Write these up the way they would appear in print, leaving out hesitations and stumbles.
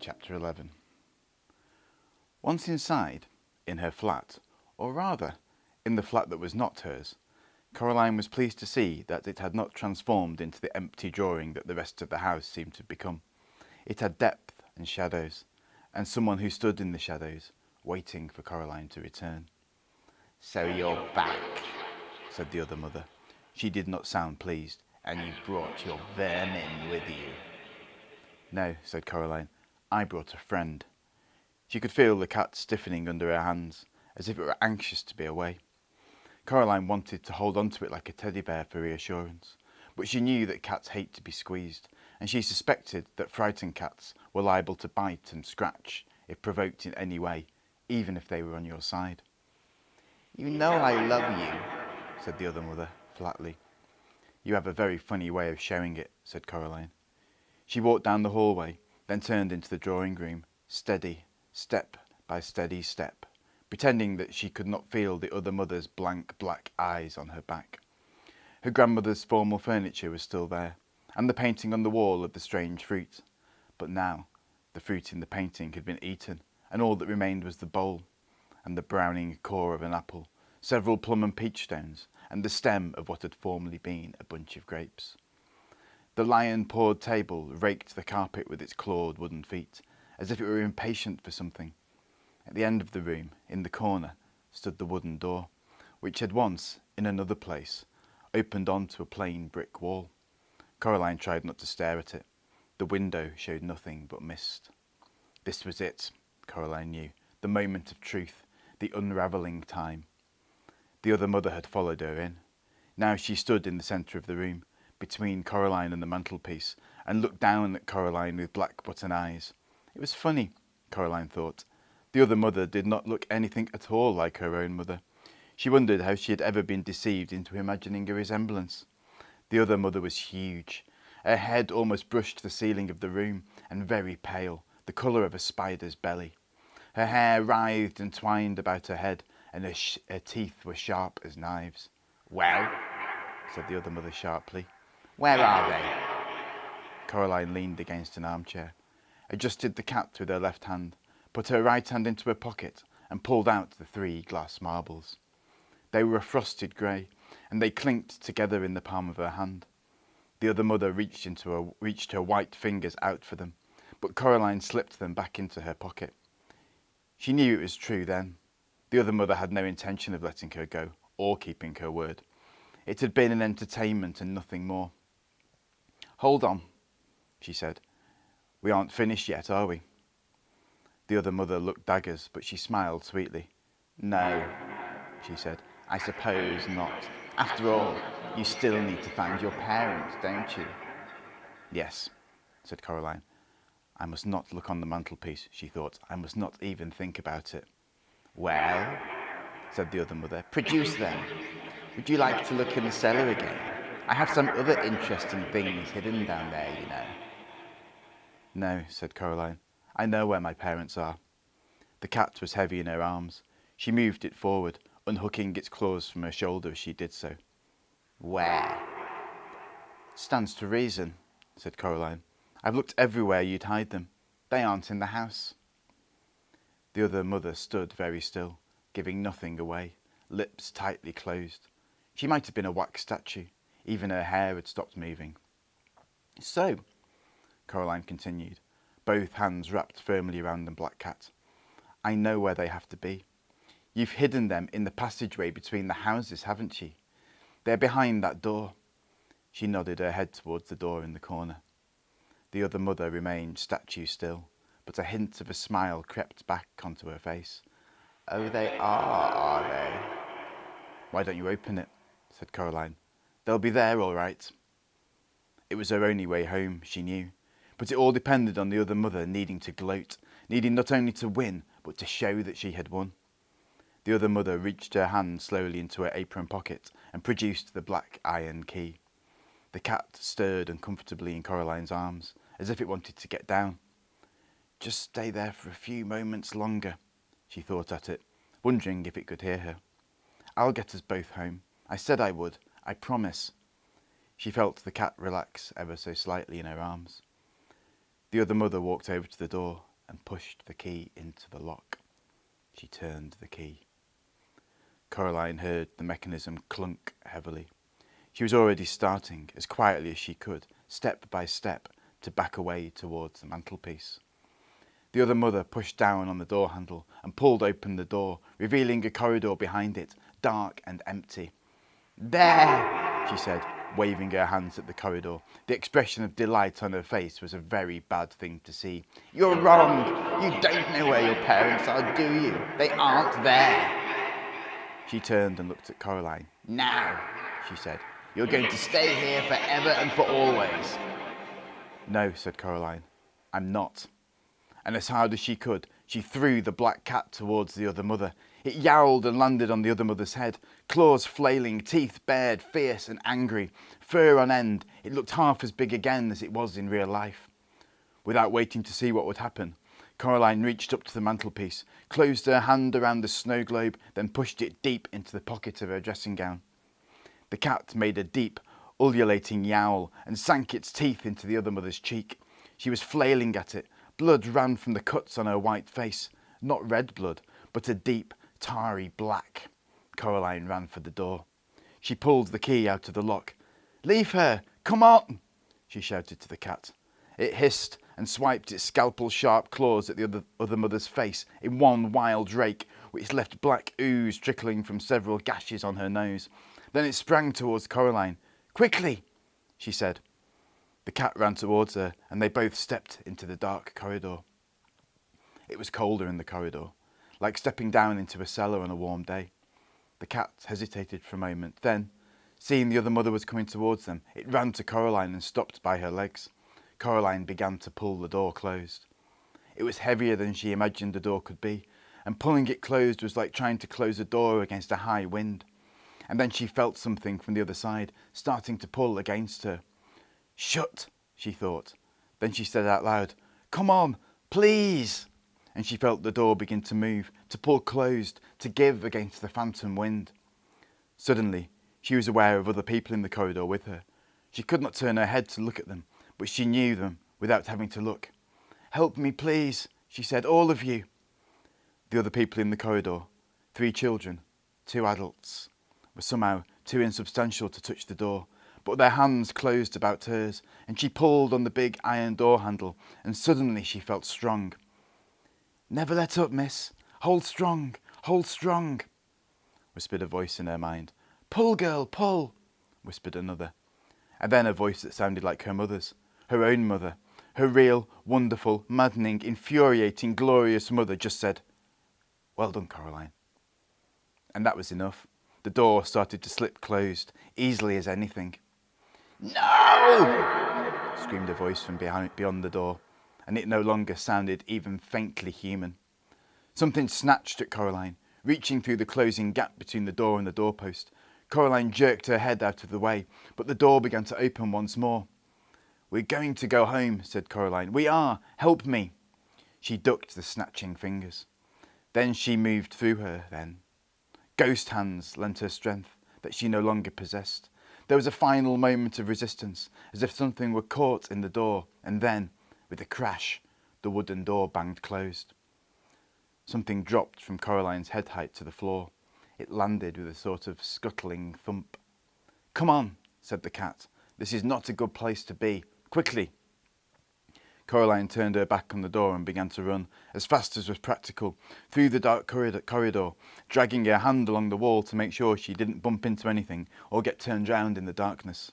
Chapter 11. Once inside, in her flat, or rather, in the flat that was not hers, Coraline was pleased to see that it had not transformed into the empty drawing that the rest of the house seemed to have become. It had depth and shadows, and someone who stood in the shadows, waiting for Coraline to return. "So you're back," said the other mother. She did not sound pleased. "And you brought your vermin with you." "No," said Coraline. "I brought a friend." She could feel the cat stiffening under her hands, as if it were anxious to be away. Coraline wanted to hold on to it like a teddy bear for reassurance, but she knew that cats hate to be squeezed, and she suspected that frightened cats were liable to bite and scratch if provoked in any way, even if they were on your side. "You know I love you," said the other mother, flatly. "You have a very funny way of showing it," said Coraline. She walked down the hallway, then turned into the drawing room, steady, step by steady step, pretending that she could not feel the other mother's blank black eyes on her back. Her grandmother's formal furniture was still there, and the painting on the wall of the strange fruit. But now, the fruit in the painting had been eaten, and all that remained was the bowl, and the browning core of an apple, several plum and peach stones, and the stem of what had formerly been a bunch of grapes. The lion-pawed table raked the carpet with its clawed wooden feet, as if it were impatient for something. At the end of the room, in the corner, stood the wooden door, which had once, in another place, opened onto a plain brick wall. Coraline tried not to stare at it. The window showed nothing but mist. This was it, Coraline knew, the moment of truth, the unravelling time. The other mother had followed her in. Now she stood in the centre of the room, between Coraline and the mantelpiece, and looked down at Coraline with black button eyes. It was funny, Coraline thought. The other mother did not look anything at all like her own mother. She wondered how she had ever been deceived into imagining a resemblance. The other mother was huge. Her head almost brushed the ceiling of the room, and very pale, the colour of a spider's belly. Her hair writhed and twined about her head, and her teeth were sharp as knives. "Well," said the other mother sharply. "Where are they?" Coraline leaned against an armchair, adjusted the cat with her left hand, put her right hand into her pocket, and pulled out the 3 glass marbles. They were a frosted grey, and they clinked together in the palm of her hand. The other mother reached her white fingers out for them, but Coraline slipped them back into her pocket. She knew it was true then. The other mother had no intention of letting her go, or keeping her word. It had been an entertainment and nothing more. "Hold on," she said. "We aren't finished yet, are we?" The other mother looked daggers, but she smiled sweetly. "No," she said, "I suppose not. After all, you still need to find your parents, don't you?" "Yes," said Coraline. I must not look on the mantelpiece, she thought. I must not even think about it. "Well," said the other mother, "produce them. Would you like to look in the cellar again? I have some other interesting things hidden down there, you know." "No," said Coraline. "I know where my parents are." The cat was heavy in her arms. She moved it forward, unhooking its claws from her shoulder as she did so. "Where?" "Stands to reason," said Coraline. "I've looked everywhere you'd hide them. They aren't in the house." The other mother stood very still, giving nothing away, lips tightly closed. She might have been a wax statue. Even her hair had stopped moving. "So," Coraline continued, both hands wrapped firmly around the black cat, "I know where they have to be. You've hidden them in the passageway between the houses, haven't you? They're behind that door." She nodded her head towards the door in the corner. The other mother remained statue still, but a hint of a smile crept back onto her face. "Oh, they are they?" "Why don't you open it?" said Coraline. "They'll be there all right." It was her only way home, she knew, but it all depended on the other mother needing to gloat, needing not only to win, but to show that she had won. The other mother reached her hand slowly into her apron pocket and produced the black iron key. The cat stirred uncomfortably in Coraline's arms, as if it wanted to get down. Just stay there for a few moments longer, she thought at it, wondering if it could hear her. "I'll get us both home. I said I would. I promise." She felt the cat relax ever so slightly in her arms. The other mother walked over to the door, and pushed the key into the lock. She turned the key. Coraline heard the mechanism clunk heavily. She was already starting, as quietly as she could, step by step, to back away towards the mantelpiece. The other mother pushed down on the door handle and pulled open the door, revealing a corridor behind it, dark and empty. "There!" she said, waving her hands at the corridor. The expression of delight on her face was a very bad thing to see. "You're wrong! You don't know where your parents are, do you? They aren't there!" She turned and looked at Coraline. "Now," she said, "you're going to stay here forever and for always." "No," said Coraline, "I'm not." And as hard as she could, she threw the black cat towards the other mother. It yowled and landed on the other mother's head, claws flailing, teeth bared, fierce and angry, fur on end. It looked half as big again as it was in real life. Without waiting to see what would happen, Coraline reached up to the mantelpiece, closed her hand around the snow globe, then pushed it deep into the pocket of her dressing gown. The cat made a deep, ululating yowl and sank its teeth into the other mother's cheek. She was flailing at it. Blood ran from the cuts on her white face. Not red blood, but a deep, tarry black. Coraline ran for the door. She pulled the key out of the lock. "Leave her! Come on!" she shouted to the cat. It hissed and swiped its scalpel-sharp claws at the other mother's face in one wild rake, which left black ooze trickling from several gashes on her nose. Then it sprang towards Coraline. "Quickly!" she said. The cat ran towards her, and they both stepped into the dark corridor. It was colder in the corridor, like stepping down into a cellar on a warm day. The cat hesitated for a moment. Then, seeing the other mother was coming towards them, it ran to Coraline and stopped by her legs. Coraline began to pull the door closed. It was heavier than she imagined a door could be, and pulling it closed was like trying to close a door against a high wind. And then she felt something from the other side, starting to pull against her. "Shut," she thought. Then she said out loud, "Come on, please." And she felt the door begin to move, to pull closed, to give against the phantom wind. Suddenly, she was aware of other people in the corridor with her. She could not turn her head to look at them, but she knew them without having to look. "Help me, please," she said, "all of you." The other people in the corridor, 3 children, 2 adults, were somehow too insubstantial to touch the door, but their hands closed about hers, and she pulled on the big iron door handle, and suddenly she felt strong. "Never let up, miss. Hold strong, whispered a voice in her mind. "Pull, girl, pull," whispered another. And then a voice that sounded like her mother's, her own mother, her real, wonderful, maddening, infuriating, glorious mother just said, "Well done, Coraline." And that was enough. The door started to slip closed, easily as anything. "No!" screamed a voice from beyond the door, and it no longer sounded even faintly human. Something snatched at Coraline, reaching through the closing gap between the door and the doorpost. Coraline jerked her head out of the way, but the door began to open once more. "We're going to go home," said Coraline. "We are. Help me." She ducked the snatching fingers. Then she moved through her, then. Ghost hands lent her strength that she no longer possessed. There was a final moment of resistance, as if something were caught in the door, and then, with a crash, the wooden door banged closed. Something dropped from Coraline's head height to the floor. It landed with a sort of scuttling thump. "Come on," said the cat. "This is not a good place to be. Quickly." Coraline turned her back on the door and began to run, as fast as was practical, through the dark corridor, dragging her hand along the wall to make sure she didn't bump into anything or get turned round in the darkness.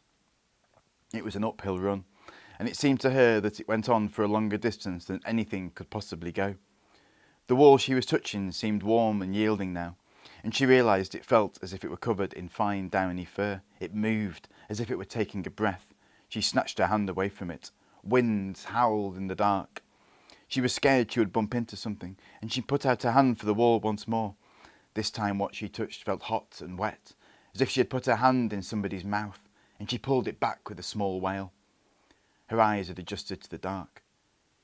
It was an uphill run, and it seemed to her that it went on for a longer distance than anything could possibly go. The wall she was touching seemed warm and yielding now, and she realised it felt as if it were covered in fine downy fur. It moved, as if it were taking a breath. She snatched her hand away from it. Winds howled in the dark. She was scared she would bump into something, and she put out her hand for the wall once more. This time what she touched felt hot and wet, as if she had put her hand in somebody's mouth, and she pulled it back with a small wail. Her eyes had adjusted to the dark.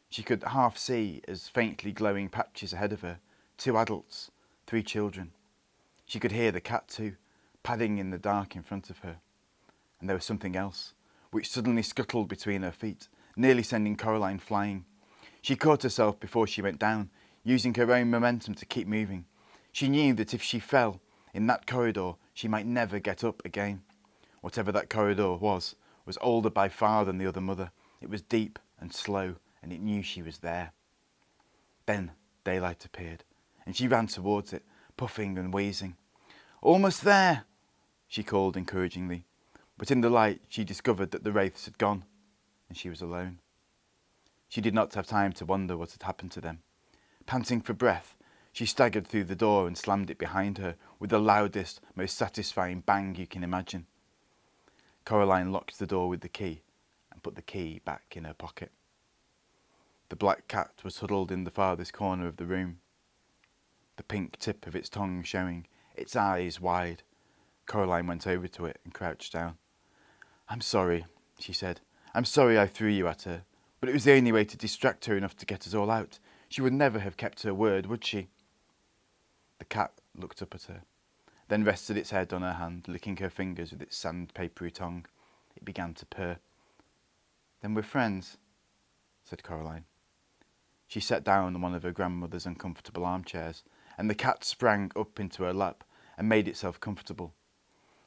She could half see, as faintly glowing patches ahead of her, 2 adults, 3 children. She could hear the cat too, padding in the dark in front of her. And there was something else, which suddenly scuttled between her feet, nearly sending Coraline flying. She caught herself before she went down, using her own momentum to keep moving. She knew that if she fell in that corridor, she might never get up again. Whatever that corridor was older by far than the other mother. It was deep and slow, and it knew she was there. Then daylight appeared, and she ran towards it, puffing and wheezing. "Almost there," she called encouragingly, but in the light she discovered that the wraiths had gone, and she was alone. She did not have time to wonder what had happened to them. Panting for breath, she staggered through the door and slammed it behind her with the loudest, most satisfying bang you can imagine. Coraline locked the door with the key and put the key back in her pocket. The black cat was huddled in the farthest corner of the room, the pink tip of its tongue showing, its eyes wide. Coraline went over to it and crouched down. "I'm sorry," she said. "I'm sorry I threw you at her, but it was the only way to distract her enough to get us all out. She would never have kept her word, would she?" The cat looked up at her, then rested its head on her hand, licking her fingers with its sandpapery tongue. It began to purr. "Then we're friends," said Coraline. She sat down on one of her grandmother's uncomfortable armchairs, and the cat sprang up into her lap and made itself comfortable.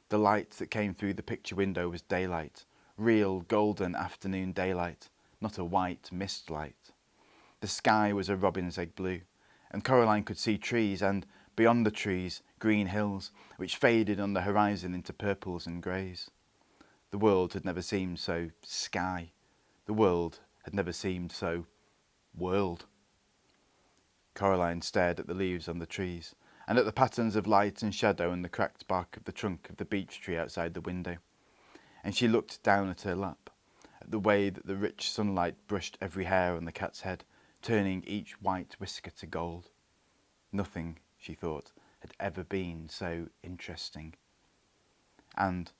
The light that came through the picture window was daylight, real golden afternoon daylight, not a white mist light. The sky was a robin's egg blue, and Coraline could see trees and, beyond the trees, green hills, which faded on the horizon into purples and greys. The world had never seemed so sky. The world had never seemed so world. Coraline stared at the leaves on the trees, and at the patterns of light and shadow in the cracked bark of the trunk of the beech tree outside the window. And she looked down at her lap, at the way that the rich sunlight brushed every hair on the cat's head, turning each white whisker to gold. Nothing, she thought, had ever been so interesting. And,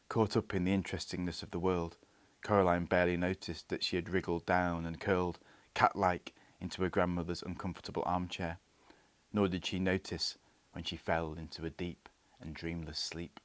caught up in the interestingness of the world, Coraline barely noticed that she had wriggled down and curled, cat-like, into her grandmother's uncomfortable armchair, nor did she notice when she fell into a deep and dreamless sleep.